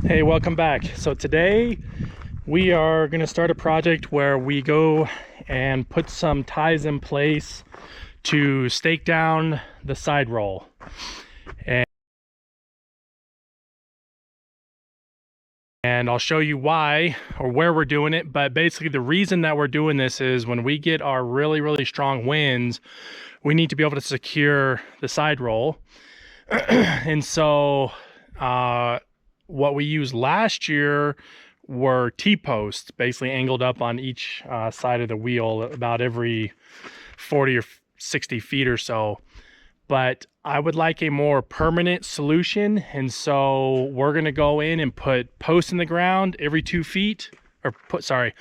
Hey, welcome back. So today we are going to start a project where we go and put some ties in place to stake down the side roll. And I'll show you why or where we're doing it. But basically the reason that we're doing this is when we get our really strong winds, we need to be able to secure the side roll. And so what we used last year were T-posts, basically angled up on each side of the wheel about every 40 or 60 feet or so. But I would like a more permanent solution, and so we're going to go in and put posts in the ground every 2 feet, or we're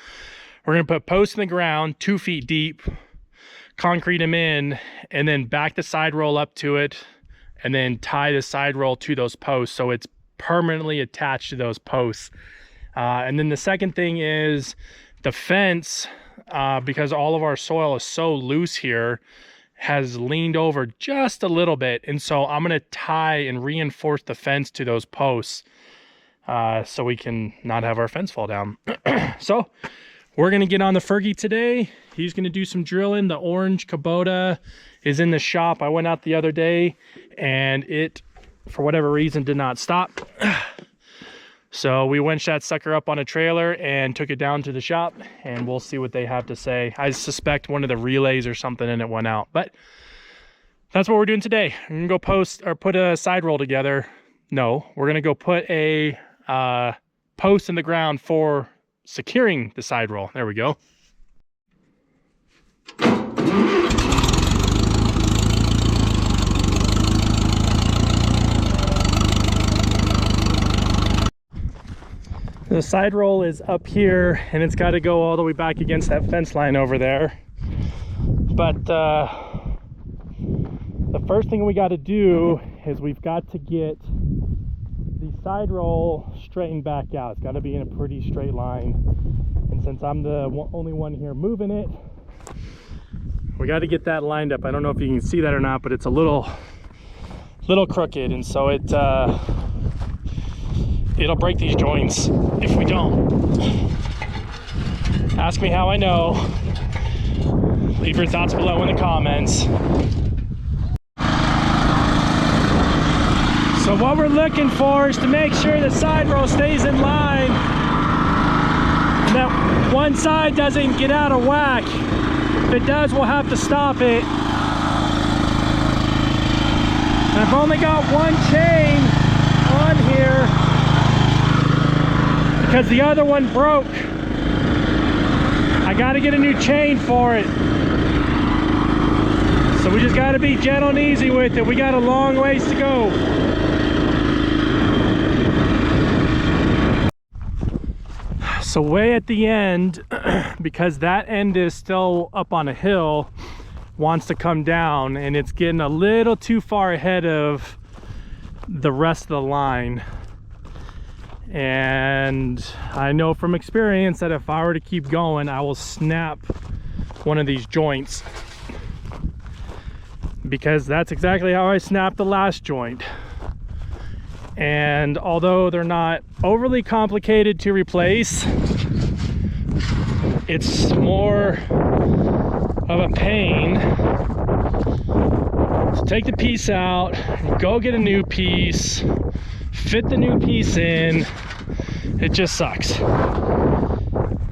going to put posts in the ground 2 feet deep, concrete them in, and then back the side roll up to it, and then tie the side roll to those posts so it's permanently attached to those posts. And then the second thing is the fence, because all of our soil is so loose here, has leaned over just a little bit, and so I'm going to tie and reinforce the fence to those posts so we can not have our fence fall down. So we're going to get on the Fergie today. He's going to do some drilling. The orange Kubota is in the shop. I went out the other day and it, for whatever reason, did not stop. So we winched that sucker up on a trailer and took it down to the shop, and we'll see what they have to say. I suspect one of the relays or something and it went out, but that's what we're doing today. I'm gonna go post or put a side roll together. No, we're gonna go put a post in the ground for securing the side roll. There we go. The side roll is up here and it's got to go all the way back against that fence line over there. But the first thing we got to do is we've got to get the side roll straightened back out. It's got to be in a pretty straight line. And since I'm the only one here moving it, we got to get that lined up. I don't know if you can see that or not, but it's a little crooked, and so it'll break these joints if we don't. Ask me how I know. Leave your thoughts below in the comments. So what we're looking for is to make sure the side roll stays in line and that one side doesn't get out of whack. If it does, we'll have to stop it. And I've only got one chain on here because the other one broke. I got to get a new chain for it. So we just got to be gentle and easy with it. We got a long ways to go. So way at the end, because that end is still up on a hill, wants to come down, and it's getting a little too far ahead of the rest of the line. And I know from experience that if I were to keep going, I will snap one of these joints, because that's exactly how I snapped the last joint. And although they're not overly complicated to replace, it's more of a pain to take the piece out, go get a new piece, fit the new piece in. It just sucks.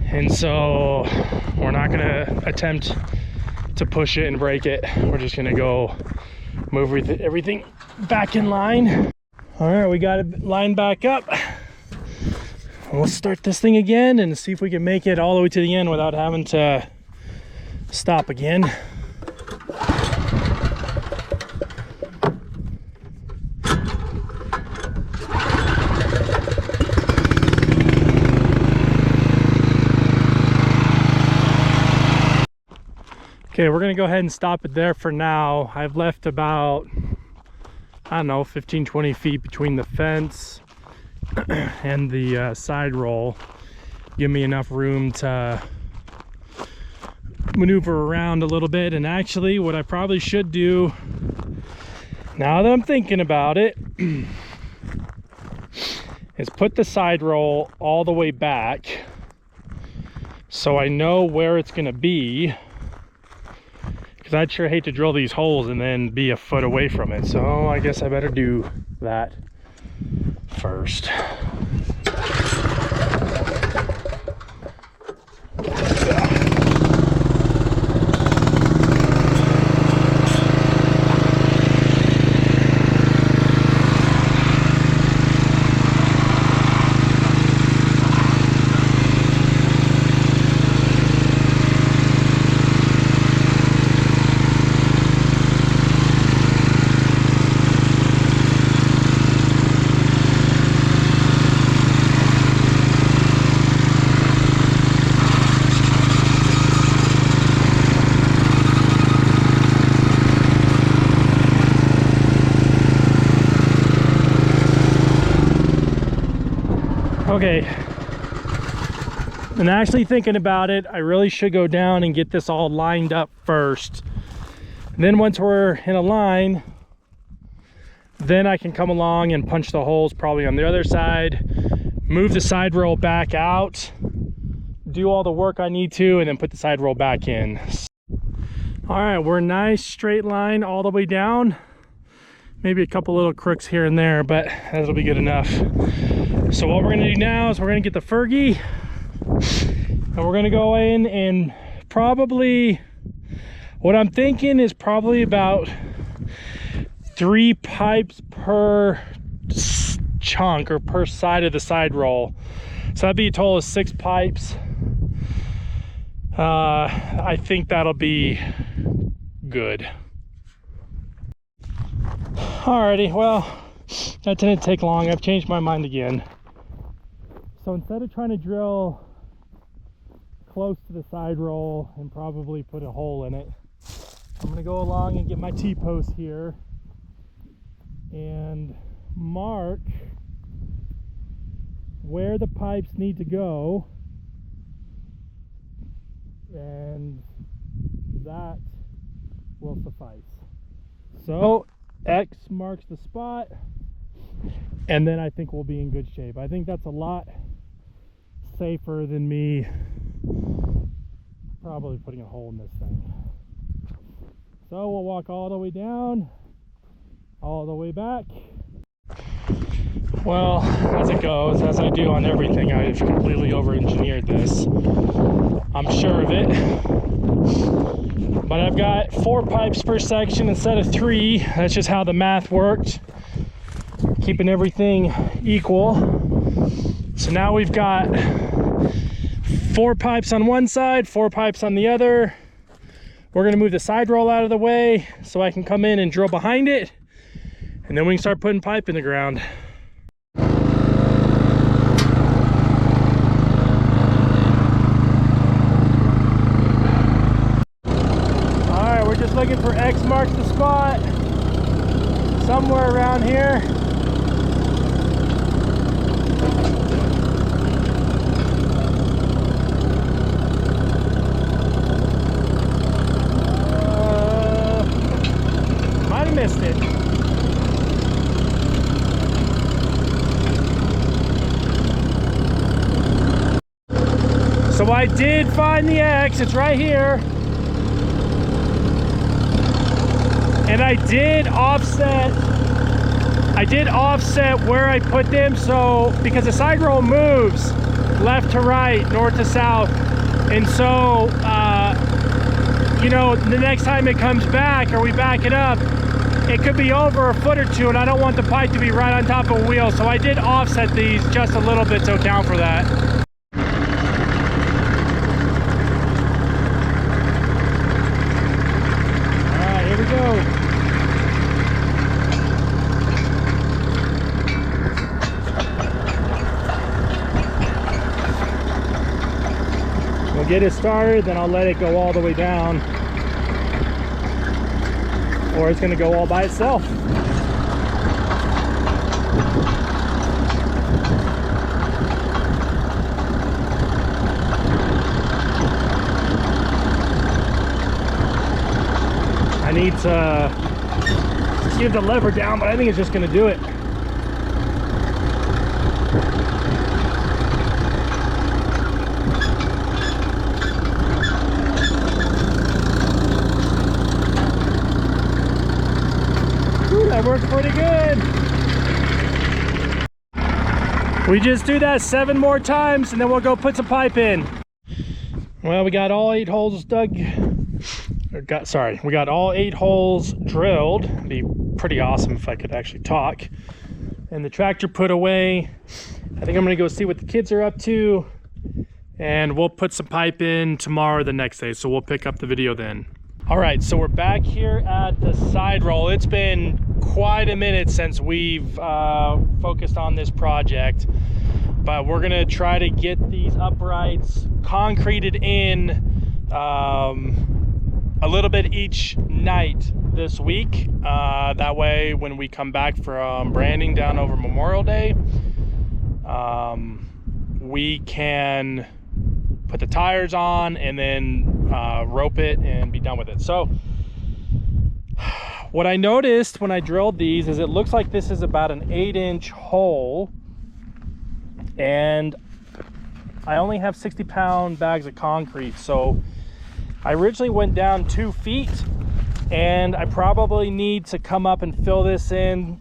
And so we're not gonna attempt to push it and break it. We're just gonna go move everything back in line. All right, we got it lined back up. We'll start this thing again and see if we can make it all the way to the end without having to stop again. Okay, we're gonna go ahead and stop it there for now. I've left about, I don't know, 15-20 feet between the fence and the side roll. Give me enough room to maneuver around a little bit. And actually what I probably should do, now that I'm thinking about it, is put the side roll all the way back so I know where it's gonna be, because I'd sure hate to drill these holes and then be a foot away from it. So I guess I better do that first. Okay, and actually thinking about it, I really should go down and get this all lined up first. And then once we're in a line, then I can come along and punch the holes probably on the other side, move the side roll back out, do all the work I need to, and then put the side roll back in. All right, we're a nice straight line all the way down. Maybe a couple little crooks here and there, but that'll be good enough. So what we're gonna do now is we're gonna get the Fergie and we're gonna go in and probably, what I'm thinking is probably about 3 pipes per chunk or per side of the side roll. So that'd be a total of 6 pipes. I think that'll be good. Alrighty, well, that didn't take long. I've changed my mind again. So instead of trying to drill close to the side roll and probably put a hole in it, I'm gonna go along and get my T-post here and mark where the pipes need to go, and that will suffice. So X marks the spot, and then I think we'll be in good shape. I think that's a lot safer than me probably putting a hole in this thing. So we'll walk all the way down, all the way back. Well, as it goes, as I do on everything, I've completely over-engineered this. I'm sure of it. But I've got 4 pipes per section instead of 3. That's just how the math worked, keeping everything equal. So now we've got 4 pipes on one side, 4 pipes on the other. We're gonna move the side roll out of the way so I can come in and drill behind it, and then we can start putting pipe in the ground. We're just looking for X marks the spot, somewhere around here. Might have missed it. So I did find the X, it's right here. And I did offset where I put them, so because the side roll moves left to right, north to south, and so you know, the next time it comes back or we back it up, it could be over a foot or two, and I don't want the pipe to be right on top of a wheel, so I did offset these just a little bit to account for that. All right, here we go. We'll get it started, then I'll let it go all the way down, or it's going to go all by itself. I need to give the lever down, but I think it's just going to do it. pretty good. We just do that 7 more times and then we'll go put some pipe in. Well, we got all 8 holes dug. We got all 8 holes drilled. It'd be pretty awesome if I could actually talk. And the tractor put away. I think I'm gonna go see what the kids are up to. And we'll put some pipe in tomorrow or the next day. So we'll pick up the video then. All right, so we're back here at the side roll. It's been quite a minute since we've focused on this project, but we're gonna try to get these uprights concreted in a little bit each night this week. That way when we come back from branding down over Memorial Day, we can put the tires on and then rope it and be done with it. So what I noticed when I drilled these is it looks like this is about an 8-inch hole, and I only have 60-pound bags of concrete. So I originally went down 2 feet, and I probably need to come up and fill this in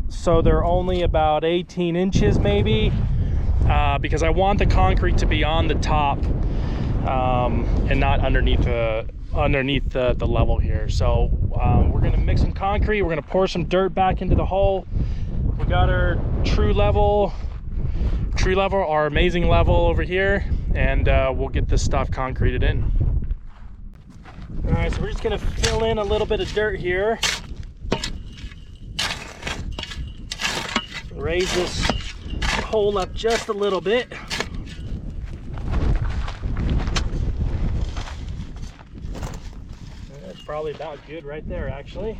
so they're only about 18 inches maybe, because I want the concrete to be on the top and not underneath the level here. So we're gonna mix some concrete, we're gonna pour some dirt back into the hole. We got our true level, our amazing level over here, and we'll get this stuff concreted in. All right, so we're just gonna fill in a little bit of dirt here. Raise this hole up just a little bit. That's probably about good right there, actually.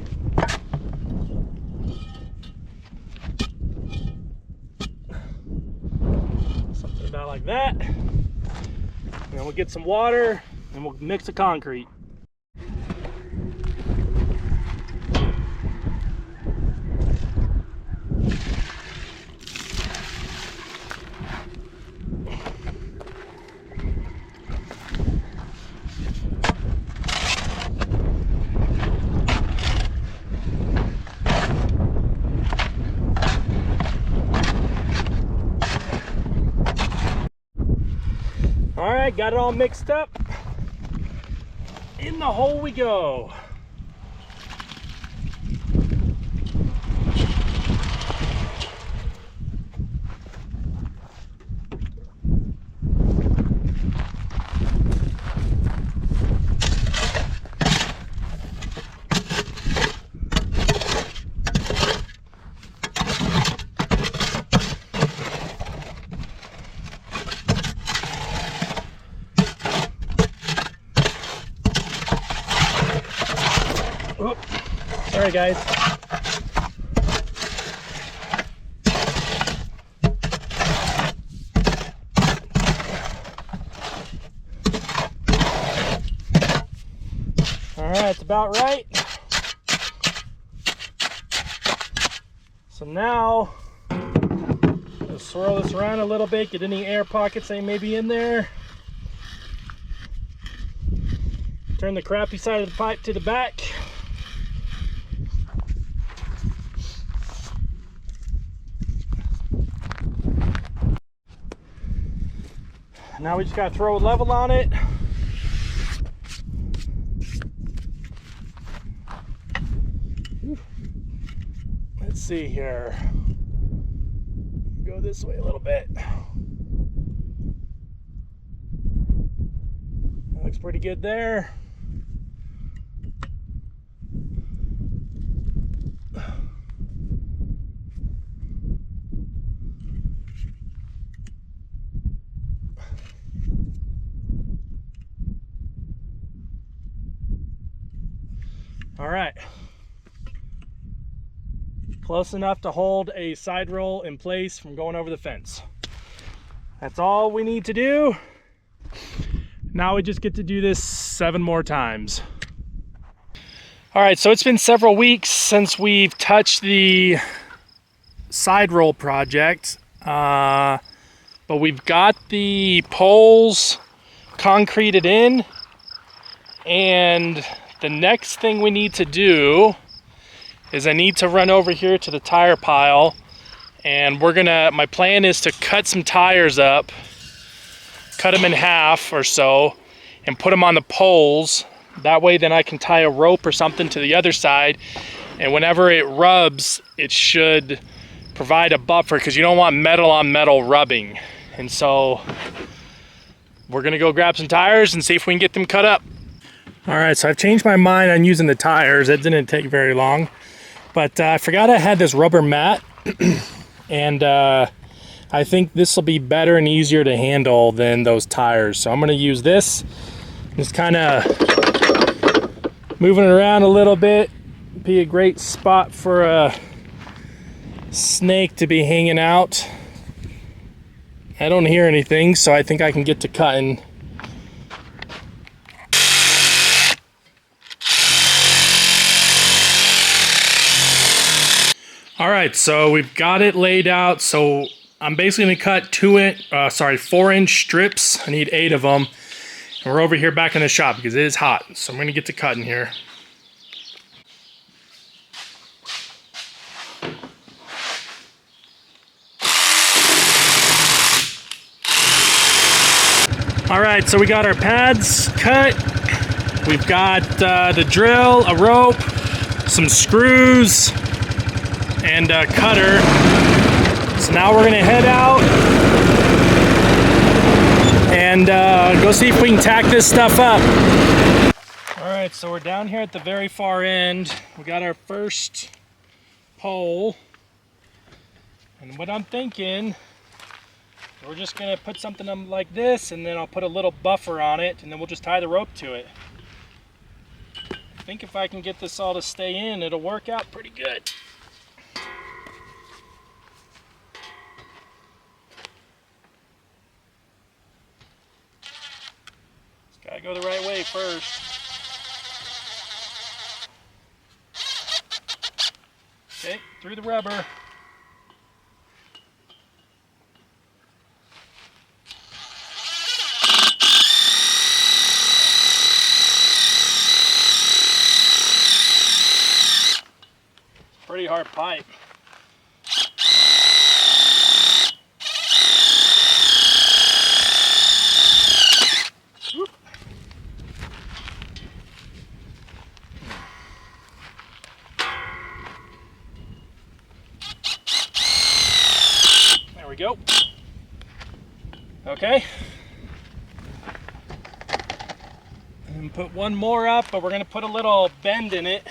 Something about like that. And then we'll get some water and we'll mix the concrete. All right, got it all mixed up. In the hole we go. Oh, sorry guys. All right, it's about right. So now, let's swirl this around a little bit, get any air pockets that may be in there. Turn the crappy side of the pipe to the back. Now we just gotta throw a level on it. Let's see here. Go this way a little bit. That looks pretty good there. All right, close enough to hold a side roll in place from going over the fence. That's all we need to do. Now we just get to do this 7 more times. All right, so it's been several weeks since we've touched the side roll project, but we've got the poles concreted in, and the next thing we need to do is I need to run over here to the tire pile, and my plan is to cut some tires up, cut them in half or so, and put them on the poles. That way then I can tie a rope or something to the other side, and whenever it rubs, it should provide a buffer, because you don't want metal on metal rubbing. And so we're gonna go grab some tires and see if we can get them cut up. All right, so I've changed my mind on using the tires. It didn't take very long, but I forgot I had this rubber mat and I think this will be better and easier to handle than those tires. So I'm gonna use this, just kind of moving it around a little bit. Be a great spot for a snake to be hanging out. I don't hear anything, so I think I can get to cutting. All right, so we've got it laid out. So I'm basically gonna cut 4-inch strips. I need 8 of them. And we're over here back in the shop because it is hot. So I'm gonna get to cutting here. All right, so we got our pads cut. We've got the drill, a rope, some screws, and a cutter. So now we're gonna head out and go see if we can tack this stuff up. All right, so we're down here at the very far end. We got our first pole. And what I'm thinking, we're just gonna put something on like this, and then I'll put a little buffer on it, and then we'll just tie the rope to it. I think if I can get this all to stay in, it'll work out pretty good. It's gotta go the right way first. Okay, through the rubber. Pretty hard pipe. Whoop. There we go. Okay. And put one more up, but we're going to put a little bend in it.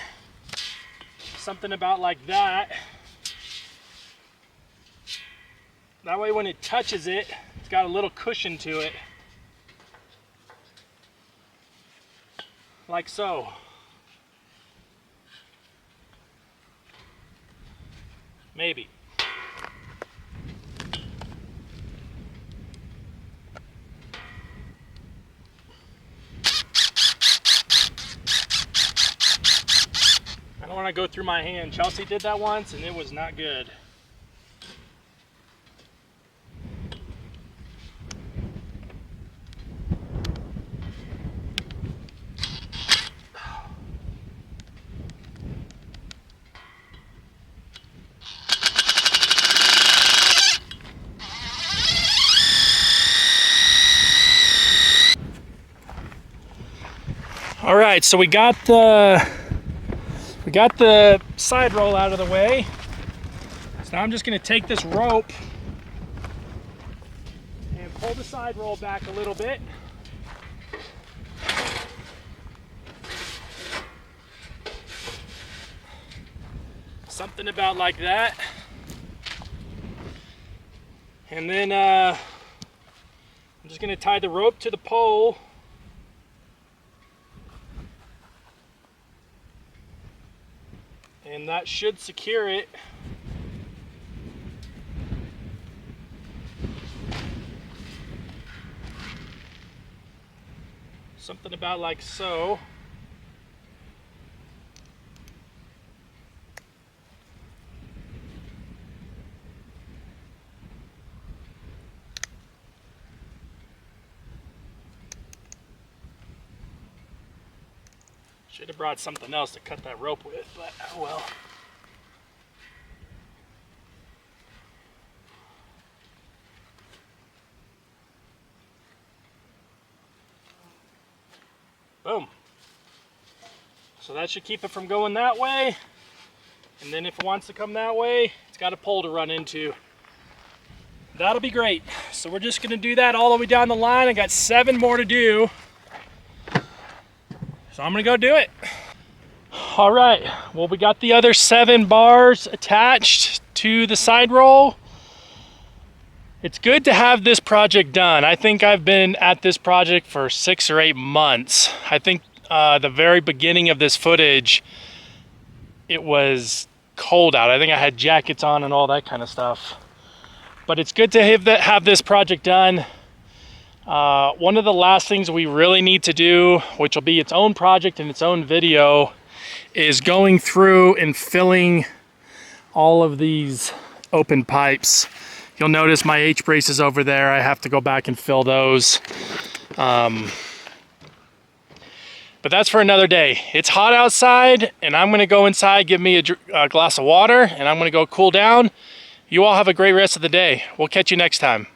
Something about like that. That way when it touches it, it's got a little cushion to it. Like so. Maybe. I don't want to go through my hand. Chelsea did that once and it was not good. All right, so we got the side roll out of the way. So now I'm just going to take this rope and pull the side roll back a little bit. Something about like that. And then I'm just going to tie the rope to the pole. And that should secure it. Something about like so. Should have brought something else to cut that rope with, but oh well. Boom. So that should keep it from going that way. And then if it wants to come that way, it's got a pole to run into. That'll be great. So we're just gonna do that all the way down the line. I got 7 more to do. So I'm gonna go do it. All right, well, we got the other 7 bars attached to the side roll. It's good to have this project done. I think I've been at this project for 6 or 8 months. I think the very beginning of this footage, it was cold out. I think I had jackets on and all that kind of stuff. But it's good to have this project done. One of the last things we really need to do, which will be its own project and its own video, is going through and filling all of these open pipes. You'll notice my H-braces over there. I have to go back and fill those. But that's for another day. It's hot outside, and I'm gonna go inside, give me a glass of water, and I'm gonna go cool down. You all have a great rest of the day. We'll catch you next time.